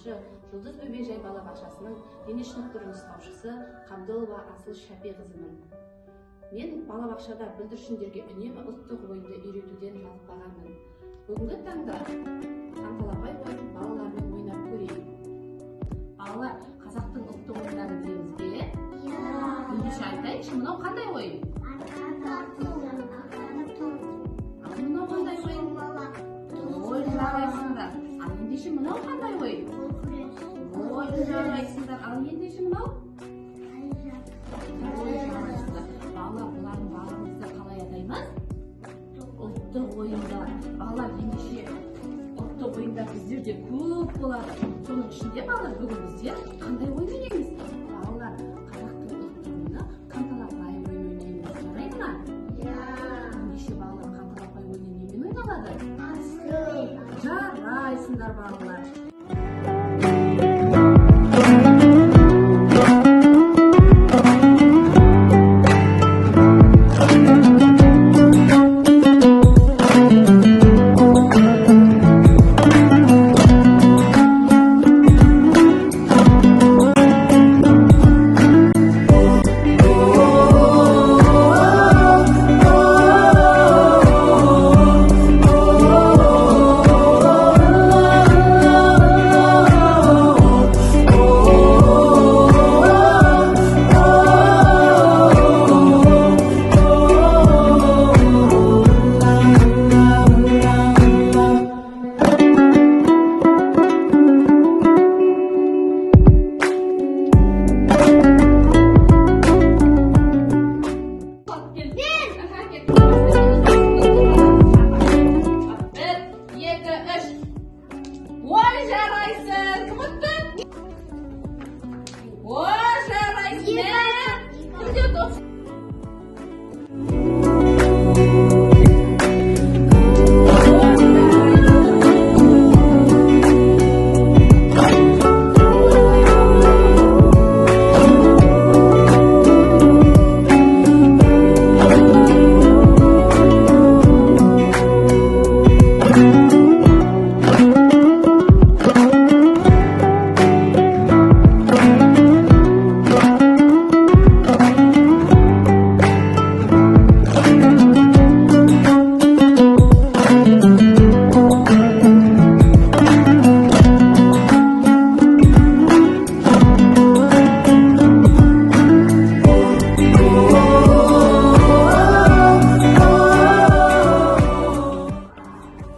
қатысушы Жұлдыз Бөбекжай балабақшасының дене шынықтыру нұсқаушысы Қабдолова Асыл Шапиқызымын. Мен балабақшада бүлдіршіндерге үнемі ұлттық ойынды үйретуден жалықпағанмын. Бүгінгі таңда қанталапай ойын балалармен ойнап көрейік. Балалар, қазақтың ұлттық ойындары дейміз бе? Ендеше айтайыншы, мынау қандай ойын? Мынау қандай ойын? Ой, жарайсыңдар. Ал ендеше мынау қандай ойын? Ой, жарайсыңдар. Ал ендеше мынау? Ой, жарайсыңдар. Балалар, бұлардың барлығымызды қалай атаймыз? Ұлттық ойындар. Балалар, ендеше ұлттық ойындар біздерде көп болады. Соның ішінде балалар, бүгін біздер қандай ойын ойнаймыз? Балалар, қазақтың ұлттық ойыны қанталапай ойын ойнаймыз. Жарайды ма? Ендеше балалар, қанталапай ойыны немен ойналады? Жарайсыңдар балалар.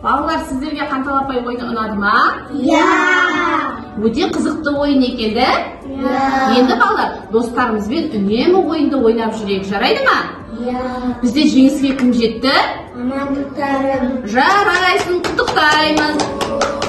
Балалар, сіздерге қанталапай ойыны ұнады ма? Өте қызықты ойын екен, да? Енді балалар, достарымызбен үнемі ойынды ойнап жүрейік, жарайды ма? Бізде жеңіске кім жетті? Амандықтарым. Жарайсын, құттықтаймыз.